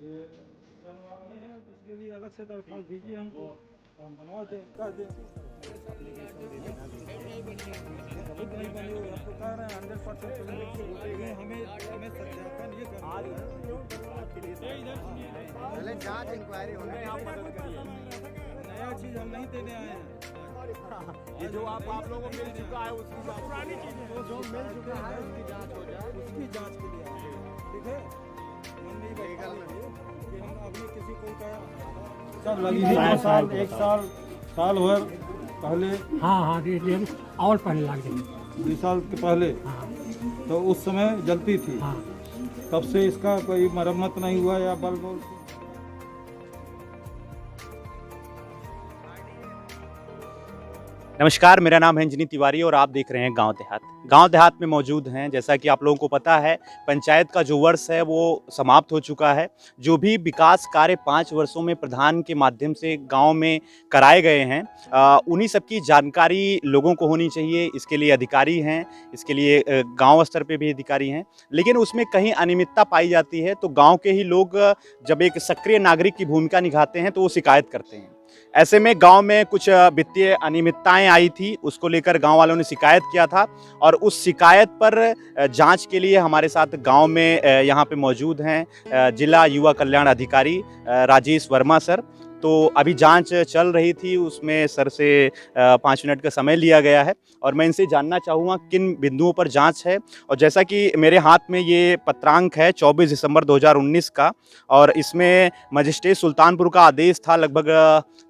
ये बनवाने हैं, इसके लिए अलग से दरख्वास्त दीजिए हमको, हम बनवा दें, कर दें। सबूत नहीं बने हुए, आपको कह रहे हैं 100% ये हमें सत्यापन ये करना है। पहले जांच इंक्वायरी होने आप मदद करिए। नया चीज हम नहीं देने आए हैं। ये जो आप लोगों को मिल चुका है उसकी पुरानी चीजें जो मिल चुका है उसकी जांच हो जाए, उसकी जांच के लिए आए हैं, ठीक है। हम नहीं बताएंगे कि हम अभी किसी को कहा सब लगी थी 2 साल 1 साल भर पहले। हाँ और पहले लग गई 2 साल के पहले। हाँ तो उस समय जलती थी। हाँ। तब से इसका कोई मरम्मत नहीं हुआ या बल्ब। नमस्कार, मेरा नाम है अंजनी तिवारी और आप देख रहे हैं गांव देहात। गांव देहात में मौजूद हैं। जैसा कि आप लोगों को पता है, पंचायत का जो वर्ष है वो समाप्त हो चुका है। जो भी विकास कार्य 5 वर्षों में प्रधान के माध्यम से गांव में कराए गए हैं, उन्हीं सब की जानकारी लोगों को होनी चाहिए। इसके लिए अधिकारी हैं, इसके लिए गांव स्तर पे भी अधिकारी हैं, लेकिन उसमें कहीं अनियमितता पाई जाती है तो गाँव के ही लोग जब एक सक्रिय नागरिक की भूमिका निभाते हैं तो वो शिकायत करते हैं। ऐसे में गांव में कुछ वित्तीय अनियमितताएं आई थी, उसको लेकर गांव वालों ने शिकायत किया था और उस शिकायत पर जांच के लिए हमारे साथ गांव में यहां पे मौजूद हैं जिला युवा कल्याण अधिकारी राजेश वर्मा सर। तो अभी जांच चल रही थी, उसमें सर से 5 मिनट का समय लिया गया है और मैं इनसे जानना चाहूँगा किन बिंदुओं पर जांच है। और जैसा कि मेरे हाथ में ये पत्रांक है 24 दिसंबर 2019 का, और इसमें मजिस्ट्रेट सुल्तानपुर का आदेश था लगभग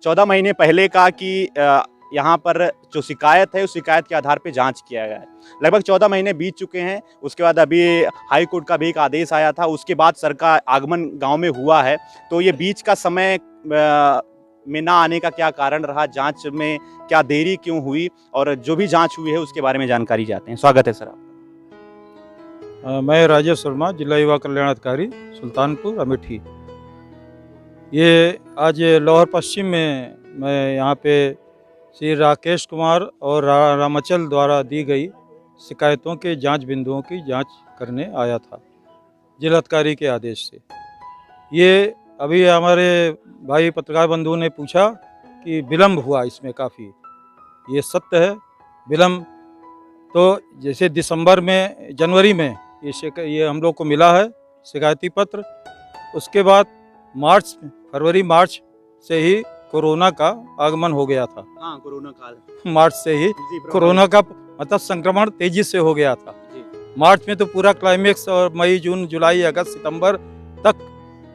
14 महीने पहले का कि यहाँ पर जो शिकायत है उस शिकायत के आधार पर जांच किया गया है। लगभग 14 महीने बीत चुके हैं। उसके बाद अभी हाई कोर्ट का भी एक आदेश आया था, उसके बाद सर का आगमन गांव में हुआ है। तो ये बीच का समय में ना आने का क्या कारण रहा, जांच में क्या देरी क्यों हुई, और जो भी जांच हुई है उसके बारे में जानकारी चाहते हैं। स्वागत है सर आप। मैं राजेश वर्मा, जिला युवा कल्याण अधिकारी सुल्तानपुर अमेठी। ये आज लाहौर पश्चिम में मैं यहाँ पे श्री राकेश कुमार और रामाचल द्वारा दी गई शिकायतों के जांच बिंदुओं की जांच करने आया था जिलाधिकारी के आदेश से। ये अभी हमारे भाई पत्रकार बंधु ने पूछा कि विलम्ब हुआ इसमें काफ़ी, ये सत्य है। विलम्ब तो जैसे दिसंबर में जनवरी में ये हम लोग को मिला है शिकायती पत्र। उसके बाद फरवरी मार्च से ही कोरोना का आगमन हो गया था। हाँ, कोरोना काल मार्च से ही कोरोना का मतलब संक्रमण तेजी से हो गया था। मार्च में तो पूरा क्लाइमेक्स, और मई जून जुलाई अगस्त सितंबर तक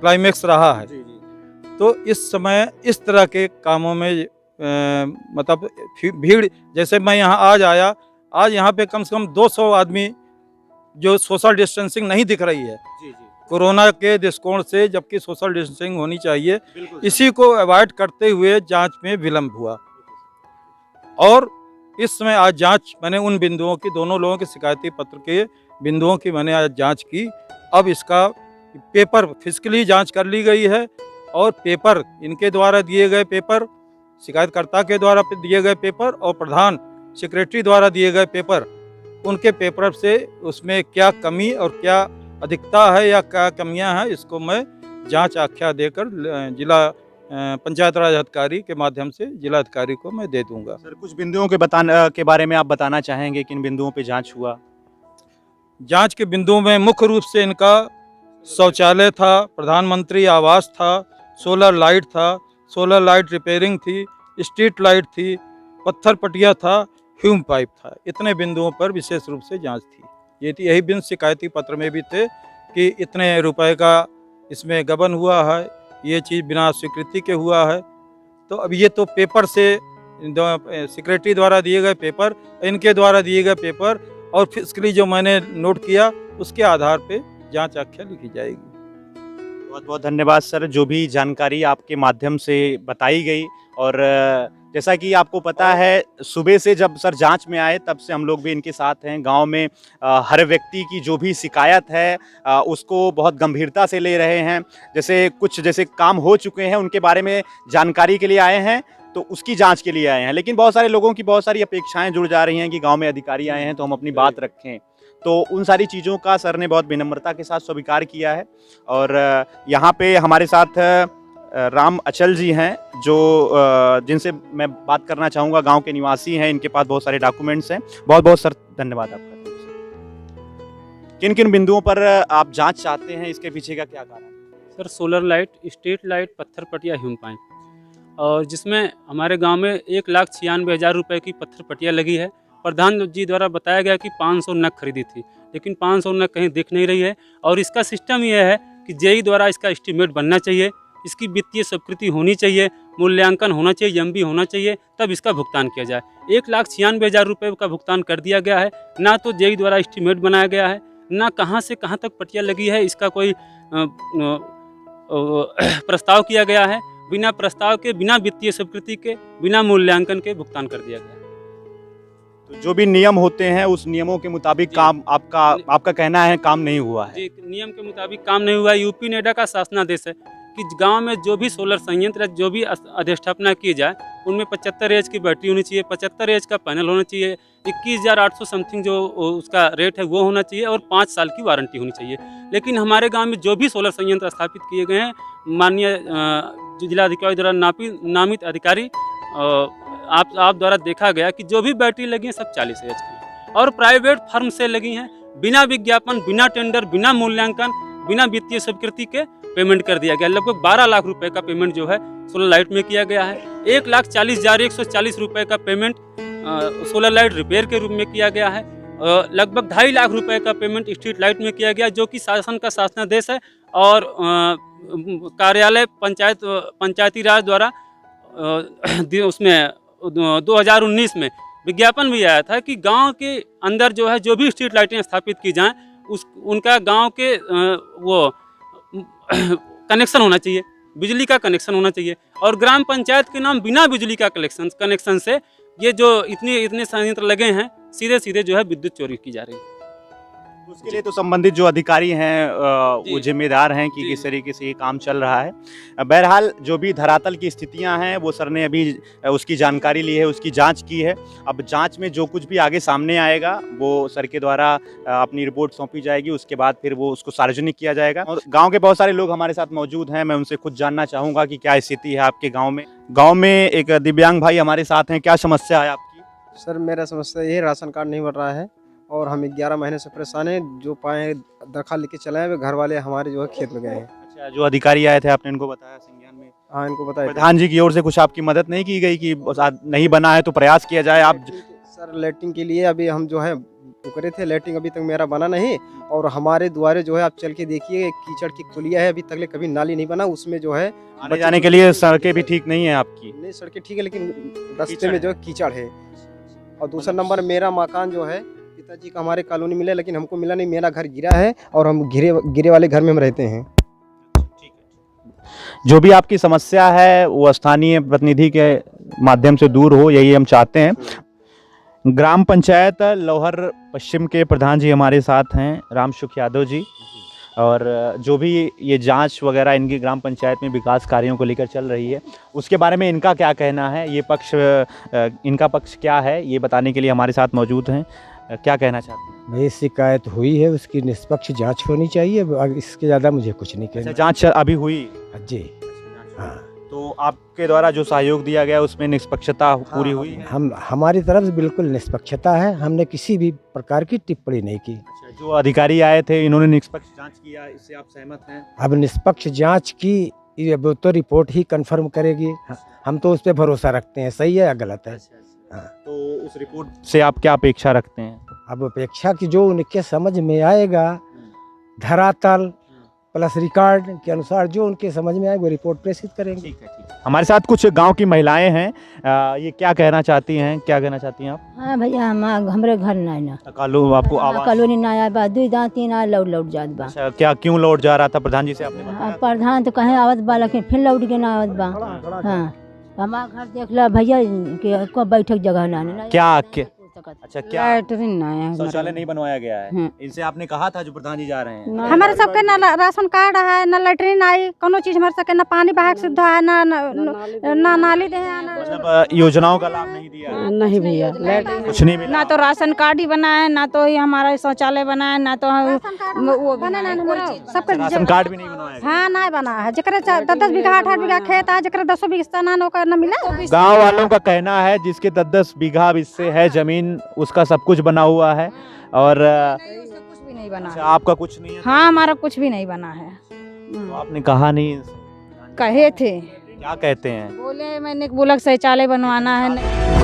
क्लाइमेक्स रहा है। तो इस समय इस तरह के कामों में मतलब भीड़, जैसे मैं यहाँ आज आया, आज यहाँ पे कम से कम 200 आदमी जो सोशल डिस्टेंसिंग नहीं दिख रही है कोरोना के दृष्टिकोण से, जबकि सोशल डिस्टेंसिंग होनी चाहिए। इसी को अवॉइड करते हुए जांच में विलम्ब हुआ। और इस समय आज जांच मैंने उन बिंदुओं की, दोनों लोगों के शिकायती पत्र के बिंदुओं की मैंने आज जांच की। अब इसका पेपर फिजिकली जांच कर ली गई है और पेपर इनके द्वारा दिए गए पेपर, शिकायतकर्ता के द्वारा दिए गए पेपर और प्रधान सेक्रेटरी द्वारा दिए गए पेपर, उनके पेपर से उसमें क्या कमी और क्या अधिकता है या क्या कमियां हैं, इसको मैं जांच आख्या देकर जिला पंचायत राज अधिकारी के माध्यम से जिला अधिकारी को मैं दे दूंगा। सर, कुछ बिंदुओं के बारे में आप बताना चाहेंगे, किन बिंदुओं पे जांच हुआ? जांच के बिंदुओं में मुख्य रूप से इनका शौचालय था, प्रधानमंत्री आवास था, सोलर लाइट था, सोलर लाइट रिपेयरिंग थी, स्ट्रीट लाइट थी, पत्थर पटिया था, ह्यूम पाइप था। इतने बिंदुओं पर विशेष रूप से जांच थी। यही बिंदु शिकायती पत्र में भी थे कि इतने रुपए का इसमें गबन हुआ है, ये चीज़ बिना स्वीकृति के हुआ है। तो अब ये तो पेपर से सेक्रेटरी द्वारा दिए गए पेपर, इनके द्वारा दिए गए पेपर और फिजिकली जो मैंने नोट किया, उसके आधार पे जांच आख्या लिखी जाएगी। बहुत बहुत धन्यवाद सर, जो भी जानकारी आपके माध्यम से बताई गई। और जैसा कि आपको पता है, सुबह से जब सर जांच में आए तब से हम लोग भी इनके साथ हैं। गांव में हर व्यक्ति की जो भी शिकायत है उसको बहुत गंभीरता से ले रहे हैं। जैसे काम हो चुके हैं उनके बारे में जानकारी के लिए आए हैं, तो उसकी जांच के लिए आए हैं। लेकिन बहुत सारे लोगों की बहुत सारी अपेक्षाएं जुड़ जा रही हैं कि गांव में अधिकारी आए हैं तो हम अपनी बात रखें। तो उन सारी चीज़ों का सर ने बहुत विनम्रता के साथ स्वीकार किया है। और यहाँ पे हमारे साथ राम अचल जी हैं जो जिनसे मैं बात करना चाहूँगा। गांव के निवासी हैं, इनके पास बहुत सारे डॉक्यूमेंट्स हैं। बहुत बहुत सर धन्यवाद आपका। किन किन बिंदुओं पर आप जांच चाहते हैं, इसके पीछे का क्या कारण है? Sir solar light, street light, पत्थर पटिया, ह्यूम पाइप, और जिसमें हमारे गांव में 1,96,000 रुपए की पत्थर पटिया लगी है। प्रधान जी द्वारा बताया गया कि 500 नग खरीदी थी, लेकिन 500 नग कहीं दिख नहीं रही है। और इसका सिस्टम यह है कि जेई द्वारा इसका एस्टीमेट बनना चाहिए, इसकी वित्तीय स्वीकृति होनी चाहिए, मूल्यांकन होना चाहिए, एमबी होना चाहिए, तब इसका भुगतान किया जाए। 1,96,000 रुपए का भुगतान कर दिया गया है। ना तो जेई द्वारा एस्टीमेट बनाया गया है, ना कहाँ से कहाँ तक पटिया लगी है इसका कोई प्रस्ताव किया गया है। बिना प्रस्ताव के, बिना वित्तीय स्वीकृति के, बिना मूल्यांकन के भुगतान कर दिया गया है। तो जो भी नियम होते हैं उस नियमों के मुताबिक काम आपका कहना है काम नहीं हुआ है? जी, नियम के मुताबिक काम नहीं हुआ है। यूपी नेडा का शासनादेश है कि गांव में जो भी सोलर संयंत्र, जो भी अधिष्ठापना की जाए, उनमें 75 एच की बैटरी होनी चाहिए, 75 एच का पैनल होना चाहिए, 21,800 समथिंग जो उसका रेट है वो होना चाहिए, और 5 साल की वारंटी होनी चाहिए। लेकिन हमारे गांव में जो भी सोलर संयंत्र स्थापित किए गए हैं, माननीय जिलाधिकारी द्वारा नामित अधिकारी आप द्वारा देखा गया कि जो भी बैटरी लगी हैं सब 40 एच की, और प्राइवेट फर्म से लगी हैं। बिना विज्ञापन, बिना टेंडर, बिना मूल्यांकन, बिना वित्तीय स्वीकृति के पेमेंट कर दिया गया। लगभग 12 लाख रुपए का पेमेंट जो है सोलर लाइट में किया गया है। 1,40,140 रुपए का पेमेंट सोलर लाइट रिपेयर के रूप में किया गया है। लगभग 2.5 लाख रुपए का पेमेंट स्ट्रीट लाइट में किया गया, जो कि शासन का शासनादेश है। और कार्यालय पंचायती राज द्वारा उसमें 2019 में विज्ञापन भी आया था कि गांव के अंदर जो है जो भी स्ट्रीट लाइटें स्थापित की जाएं उनका गांव के वो कनेक्शन होना चाहिए, बिजली का कनेक्शन होना चाहिए। और ग्राम पंचायत के नाम बिना बिजली का कनेक्शन से ये जो इतने संयंत्र लगे हैं, सीधे सीधे जो है विद्युत चोरी की जा रही है। उसके लिए तो संबंधित जो अधिकारी हैं वो जिम्मेदार हैं कि किस तरीके से ये काम चल रहा है। बहरहाल जो भी धरातल की स्थितियां हैं वो सर ने अभी उसकी जानकारी ली है, उसकी जांच की है। अब जांच में जो कुछ भी आगे सामने आएगा वो सर के द्वारा अपनी रिपोर्ट सौंपी जाएगी, उसके बाद फिर वो उसको सार्वजनिक किया जाएगा। और गाँव के बहुत सारे लोग हमारे साथ मौजूद हैं, मैं उनसे खुद जानना चाहूँगा कि क्या स्थिति है आपके गाँव में। गाँव में एक दिव्यांग भाई हमारे साथ हैं, क्या समस्या है आपकी? सर मेरा समस्या ये राशन कार्ड नहीं बन रहा है और हम 11 महीने से परेशान हैं। जो पाए दरखास्त लेके चले हैं, घर वाले हमारे जो है खेत में गए हैं। अच्छा, जो अधिकारी आए थे आपने इनको बताया संज्ञान में? हाँ, इनको बताया। प्रधान जी की ओर से कुछ आपकी मदद नहीं की गई कि नहीं बना है तो प्रयास किया जाए? आप सर लेटरिंग के लिए अभी हम जो है करे थे, लेटरिंग अभी तक मेरा बना नहीं। और हमारे द्वारे जो है आप चल के देखिए, कीचड़ की खुलिया है, अभी तक कभी नाली नहीं बना। उसमें जो है आने जाने के लिए सड़कें भी ठीक नहीं है आपकी? नहीं, सड़कें ठीक है, लेकिन रास्ते में जो है कीचड़ है। और दूसरा नंबर, मेरा मकान जो है पिताजी का हमारे कॉलोनी मिला, लेकिन हमको मिला नहीं। मेरा घर गिरा है और हम गिरे वाले घर में हम रहते हैं। जो भी आपकी समस्या है वो स्थानीय प्रतिनिधि के माध्यम से दूर हो, यही हम चाहते हैं। ग्राम पंचायत लौहर पश्चिम के प्रधान जी हमारे साथ हैं, राम सुख यादव जी। और जो भी ये जांच वगैरह इनकी ग्राम पंचायत में विकास कार्यों को लेकर चल रही है, उसके बारे में इनका क्या कहना है, ये पक्ष इनका पक्ष क्या है, ये बताने के लिए हमारे साथ मौजूद हैं। क्या कहना चाहते हैं? भाई शिकायत हुई है, उसकी निष्पक्ष जांच होनी चाहिए। इसके ज़्यादा मुझे कुछ नहीं कहना। जांच अभी हुई? जी हाँ। तो आपके द्वारा जो सहयोग दिया गया उसमें निष्पक्षता पूरी हुई है? हमारी तरफ से बिल्कुल निष्पक्षता है, हमने किसी भी प्रकार की टिप्पणी नहीं की। अच्छा, जो अधिकारी आए थे इन्होंने निष्पक्ष जांच किया, इससे आप सहमत हैं? अब निष्पक्ष जांच की वो तो रिपोर्ट ही कंफर्म करेगी, हम तो उस पर भरोसा रखते हैं, सही है या गलत है। हाँ। तो उस रिपोर्ट से आप क्या अपेक्षा रखते हैं? अब अपेक्षा की जो उनके समझ में आएगा, धरातल प्लस रिकॉर्ड के अनुसार जो उनके समझ में आए वो रिपोर्ट प्रेषित करेंगे। ठीक है, ठीक है। हमारे साथ कुछ गांव की महिलाएं हैं, ये क्या कहना चाहती हैं, क्या कहना चाहती हैं आप? हाँ भैया, हमारे घर नहीं ना आपको आवाज कॉलोनी ना आया बा, 2-3 लौट जात बा। अच्छा, क्या क्यों लौट जा रहा था? प्रधान जी से आपने बताया? प्रधान तो कहे आवत बा, लेकिन फिर लौट के ना आवत बा। हाँ, हमारा घर देख ला भैया कि को बैठक जगह ना क्या सकत अच्छा, क्या लैटरिन नहीं है शौचालय नहीं बनवाया गया है? हम्म। इनसे आपने कहा था जो प्रधान जी जा रहे हैं? हमारे सबके ना राशन कार्ड है, ना लैट्रिन आई, कोनो चीज हमारे सबके ना पानी बहाक सुविधा है, ना नाली दे है, मतलब योजनाओं का लाभ नहीं दिया है? नहीं भैया, कुछ नहीं मिला? ना तो राशन कार्ड ही बना है, ना तो ये हमारा शौचालय बना है, ना तो वो बना है, सबका राशन कार्ड भी नहीं बनवाया गया? हाँ नहीं बना है। जकरा 10-10 बीघा 8-8 बीघा खेत है, जकरा 10 बीघा ना नौकर ना मिला। गांव वालों का कहना है जिसके 10-10 बीघा इससे है जमीन, उसका सब कुछ बना हुआ है और कुछ भी नहीं बना अच्छा, है। आपका कुछ नहीं है? हाँ हमारा कुछ भी नहीं बना है। तो आपने कहा नहीं? कहे थे, क्या कहते हैं? बोले मैंने बोला शौचालय बनवाना है।